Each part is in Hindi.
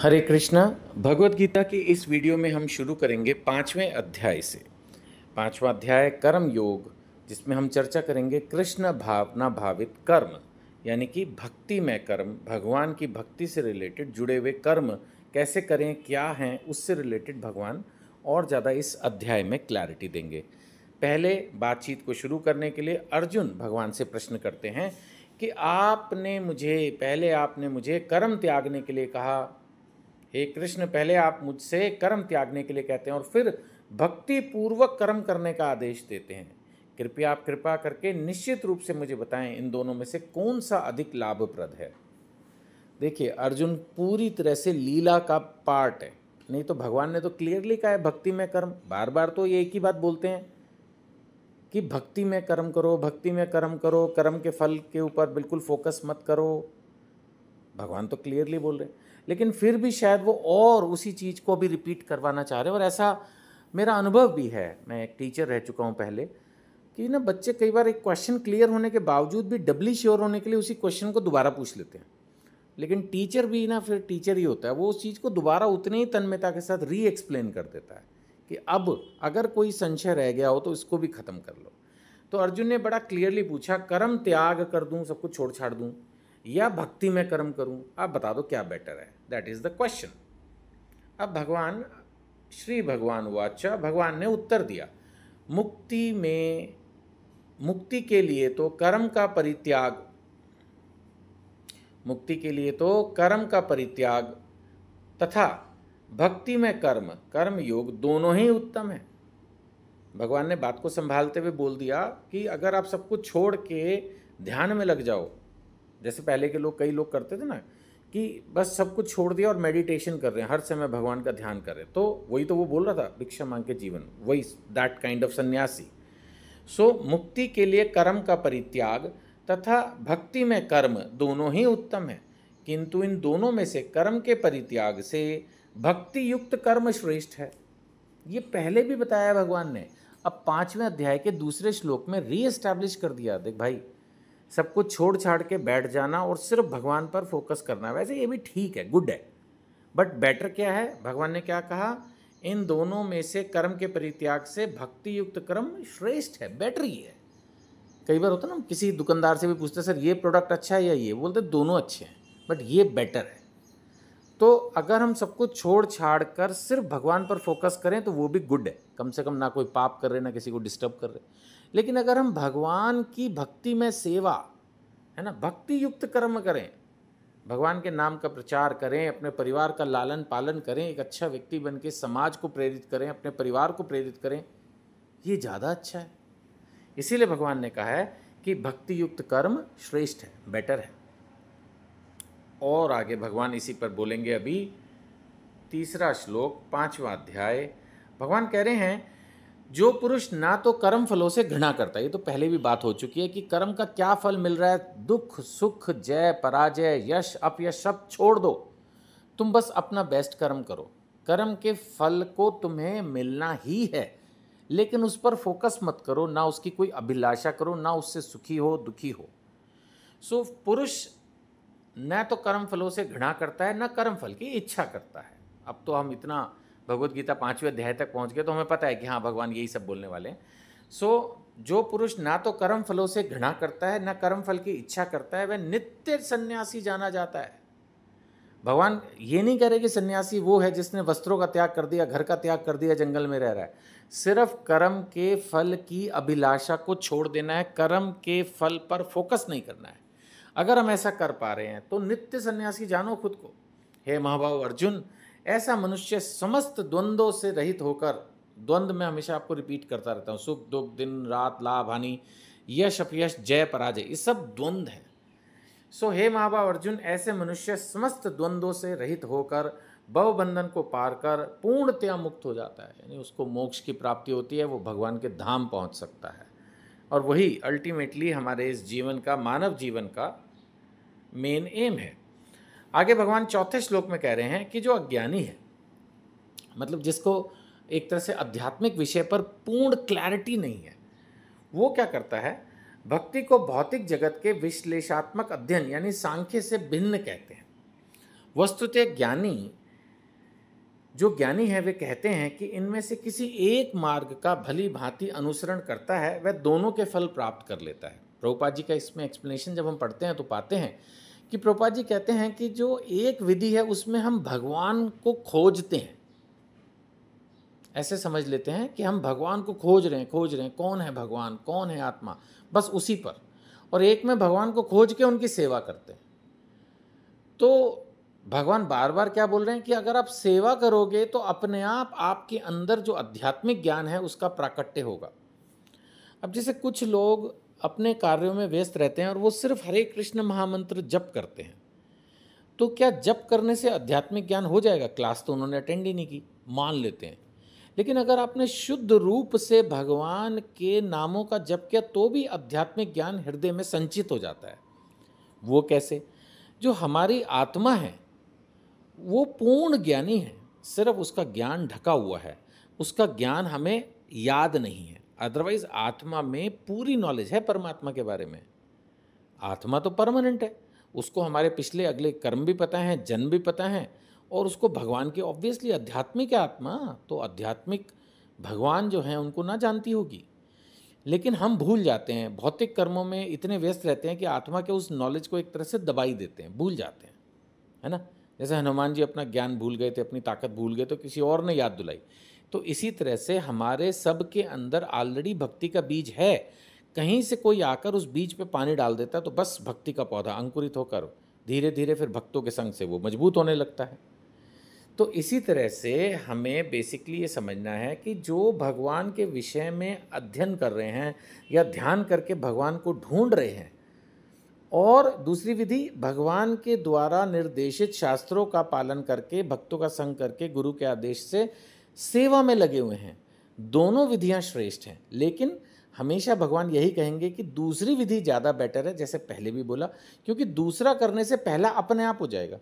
हरे कृष्णा। भगवत गीता की इस वीडियो में हम शुरू करेंगे 5वें अध्याय से। 5वां अध्याय कर्म योग, जिसमें हम चर्चा करेंगे कृष्ण भावना भावित कर्म, यानी कि भक्ति में कर्म, भगवान की भक्ति से रिलेटेड जुड़े हुए कर्म कैसे करें, क्या हैं, उससे रिलेटेड भगवान और ज़्यादा इस अध्याय में क्लैरिटी देंगे। पहले बातचीत को शुरू करने के लिए अर्जुन भगवान से प्रश्न करते हैं कि आपने मुझे कर्म त्यागने के लिए कहा। हे कृष्ण, पहले आप मुझसे कर्म त्यागने के लिए कहते हैं और फिर भक्ति पूर्वक कर्म करने का आदेश देते हैं। कृपया आप कृपा करके निश्चित रूप से मुझे बताएं, इन दोनों में से कौन सा अधिक लाभप्रद है। देखिए, अर्जुन पूरी तरह से लीला का पार्ट है, नहीं तो भगवान ने तो क्लियरली कहा है भक्ति में कर्म। बार बार तो ये एक ही बात बोलते हैं कि भक्ति में कर्म करो, भक्ति में कर्म करो, कर्म के फल के ऊपर बिल्कुल फोकस मत करो। भगवान तो क्लियरली बोल रहे हैं, लेकिन फिर भी शायद वो और उसी चीज़ को भी रिपीट करवाना चाह रहे हैं। और ऐसा मेरा अनुभव भी है, मैं एक टीचर रह चुका हूँ पहले, कि ना बच्चे कई बार एक क्वेश्चन क्लियर होने के बावजूद भी डबली श्योर होने के लिए उसी क्वेश्चन को दोबारा पूछ लेते हैं। लेकिन टीचर भी ना फिर टीचर ही होता है, वो उस चीज़ को दोबारा उतने ही तन्मयता के साथ री एक्सप्लेन कर देता है कि अब अगर कोई संशय रह गया हो तो इसको भी ख़त्म कर लो। तो अर्जुन ने बड़ा क्लियरली पूछा, कर्म त्याग कर दूँ, सब कुछ छोड़ छाड़ दूँ, या भक्ति में कर्म करूं, आप बता दो क्या बेटर है। That is the question. अब श्री भगवान वाचा, भगवान ने उत्तर दिया, मुक्ति के लिए तो कर्म का परित्याग तथा भक्ति में कर्म योग दोनों ही उत्तम है। भगवान ने बात को संभालते हुए बोल दिया कि अगर आप सब कुछ छोड़ के ध्यान में लग जाओ, जैसे पहले के कई लोग करते थे ना, कि बस सब कुछ छोड़ दिया और मेडिटेशन कर रहे हैं, हर समय भगवान का ध्यान कर रहे हैं, तो वही तो वो बोल रहा था, भिक्षा मांग के जीवन, वही दैट काइंड ऑफ सन्यासी। सो मुक्ति के लिए कर्म का परित्याग तथा भक्ति में कर्म दोनों ही उत्तम है, किंतु इन दोनों में से कर्म के परित्याग से भक्ति युक्त कर्म श्रेष्ठ है। ये पहले भी बताया भगवान ने, अब 5वें अध्याय के दूसरे श्लोक में रीएस्टैब्लिश कर दिया। देख भाई, सब कुछ छोड़ छाड़ के बैठ जाना और सिर्फ भगवान पर फोकस करना, वैसे ये भी ठीक है, गुड है, बट बेटर क्या है, भगवान ने क्या कहा, इन दोनों में से कर्म के परित्याग से भक्ति युक्त कर्म श्रेष्ठ है, बेटर ही है। कई बार होता है ना, किसी दुकानदार से भी पूछते सर ये प्रोडक्ट अच्छा है या ये, बोलते दोनों अच्छे हैं बट ये बेटर है। तो अगर हम सब कुछ छोड़ छाड़ कर सिर्फ भगवान पर फोकस करें तो वो भी गुड है, कम से कम ना कोई पाप कर रहे, ना किसी को डिस्टर्ब कर रहे। लेकिन अगर हम भगवान की भक्ति में सेवा, है ना, भक्ति युक्त कर्म करें, भगवान के नाम का प्रचार करें, अपने परिवार का लालन पालन करें, एक अच्छा व्यक्ति बन के समाज को प्रेरित करें, अपने परिवार को प्रेरित करें, ये ज़्यादा अच्छा है। इसीलिए भगवान ने कहा है कि भक्ति युक्त कर्म श्रेष्ठ है, बेटर है। और आगे भगवान इसी पर बोलेंगे। अभी तीसरा श्लोक 5वां अध्याय, भगवान कह रहे हैं, जो पुरुष ना तो कर्म फलों से घृणा करता है, ये तो पहले भी बात हो चुकी है कि कर्म का क्या फल मिल रहा है, दुख सुख जय पराजय यश अपयश सब छोड़ दो, तुम बस अपना बेस्ट कर्म करो, कर्म के फल को तुम्हें मिलना ही है, लेकिन उस पर फोकस मत करो, ना उसकी कोई अभिलाषा करो, ना उससे सुखी हो दुखी हो। सो पुरुष न तो कर्म फलों से घृणा करता है, न कर्म फल की इच्छा करता है। अब तो हम इतना भगवत गीता 5वें अध्याय तक पहुंच गए तो हमें पता है कि हाँ, भगवान यही सब बोलने वाले हैं। सो जो पुरुष ना तो कर्म फलों से घृणा करता है, न कर्म फल की इच्छा करता है, वह नित्य सन्यासी जाना जाता है। भगवान ये नहीं कह रहे कि सन्यासी वो है जिसने वस्त्रों का त्याग कर दिया, घर का त्याग कर दिया, जंगल में रह रहा है। सिर्फ कर्म के फल की अभिलाषा को छोड़ देना है, कर्म के फल पर फोकस नहीं करना है। अगर हम ऐसा कर पा रहे हैं तो नित्य सन्यासी जानो खुद को। हे महाभाव अर्जुन, ऐसा मनुष्य समस्त द्वंद्वों से रहित होकर, द्वंद्व में हमेशा आपको रिपीट करता रहता हूँ, सुख दुख, दिन रात, लाभ हानि, यश अपयश, जय पराजय, ये सब द्वंद्व है। सो हे महाभाव अर्जुन, ऐसे मनुष्य समस्त द्वंद्वों से रहित होकर भव बंधन को पार कर पूर्णतया मुक्त हो जाता है, यानी उसको मोक्ष की प्राप्ति होती है, वो भगवान के धाम पहुँच सकता है। और वही अल्टीमेटली हमारे इस जीवन का, मानव जीवन का मेन एम है। आगे भगवान चौथे श्लोक में कह रहे हैं कि जो अज्ञानी है, मतलब जिसको एक तरह से आध्यात्मिक विषय पर पूर्ण क्लैरिटी नहीं है, वो क्या करता है, भक्ति को भौतिक जगत के विश्लेषात्मक अध्ययन यानी सांख्य से भिन्न कहते हैं। वस्तुतः ज्ञानी जो ज्ञानी है वे कहते हैं कि इनमें से किसी एक मार्ग का भली भांति अनुसरण करता है वह दोनों के फल प्राप्त कर लेता है। प्रभुपाद जी का इसमें एक्सप्लेनेशन जब हम पढ़ते हैं तो पाते हैं कि प्रभुपाद जी कहते हैं कि जो एक विधि है उसमें हम भगवान को खोजते हैं, ऐसे समझ लेते हैं कि हम भगवान को खोज रहे हैं, कौन है भगवान, कौन है आत्मा, बस उसी पर। और एक में भगवान को खोज के उनकी सेवा करते हैं। तो भगवान बार बार क्या बोल रहे हैं कि अगर आप सेवा करोगे तो अपने आप आपके अंदर जो आध्यात्मिक ज्ञान है उसका प्राकट्य होगा। अब जैसे कुछ लोग अपने कार्यों में व्यस्त रहते हैं और वो सिर्फ हरे कृष्ण महामंत्र जप करते हैं, तो क्या जप करने से आध्यात्मिक ज्ञान हो जाएगा? क्लास तो उन्होंने अटेंड ही नहीं की, मान लेते हैं। लेकिन अगर आपने शुद्ध रूप से भगवान के नामों का जप किया तो भी आध्यात्मिक ज्ञान हृदय में संचित हो जाता है। वो कैसे? जो हमारी आत्मा है वो पूर्ण ज्ञानी है, सिर्फ उसका ज्ञान ढका हुआ है, उसका ज्ञान हमें याद नहीं है। अदरवाइज आत्मा में पूरी नॉलेज है परमात्मा के बारे में। आत्मा तो परमानेंट है, उसको हमारे पिछले अगले कर्म भी पता हैं, जन्म भी पता हैं, और उसको भगवान की ऑब्वियसली आध्यात्मिक है आत्मा, तो आध्यात्मिक भगवान जो हैं उनको ना जानती होगी। लेकिन हम भूल जाते हैं, भौतिक कर्मों में इतने व्यस्त रहते हैं कि आत्मा के उस नॉलेज को एक तरह से दबाई देते हैं, भूल जाते हैं, है ना। जैसे हनुमान जी अपना ज्ञान भूल गए थे, अपनी ताकत भूल गए, तो किसी और ने याद दिलाई। तो इसी तरह से हमारे सब के अंदर ऑलरेडी भक्ति का बीज है, कहीं से कोई आकर उस बीज पे पानी डाल देता है तो बस भक्ति का पौधा अंकुरित होकर धीरे धीरे फिर भक्तों के संग से वो मजबूत होने लगता है। तो इसी तरह से हमें बेसिकली ये समझना है कि जो भगवान के विषय में अध्ययन कर रहे हैं या ध्यान करके भगवान को ढूंढ रहे हैं, और दूसरी विधि भगवान के द्वारा निर्देशित शास्त्रों का पालन करके भक्तों का संग करके गुरु के आदेश से सेवा में लगे हुए हैं, दोनों विधियां श्रेष्ठ हैं। लेकिन हमेशा भगवान यही कहेंगे कि दूसरी विधि ज़्यादा बेटर है, जैसे पहले भी बोला, क्योंकि दूसरा करने से पहला अपने आप हो जाएगा।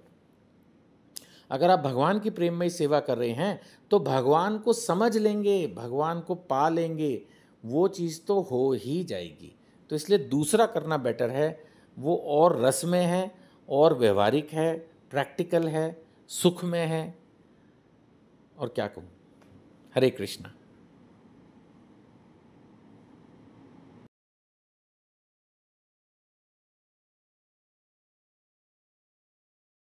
अगर आप भगवान की प्रेममयी सेवा कर रहे हैं तो भगवान को समझ लेंगे, भगवान को पा लेंगे, वो चीज़ तो हो ही जाएगी। तो इसलिए दूसरा करना बेटर है, वो और रस में है, और व्यवहारिक है, प्रैक्टिकल है, सुख में है, और क्या कहूँ। हरे कृष्णा।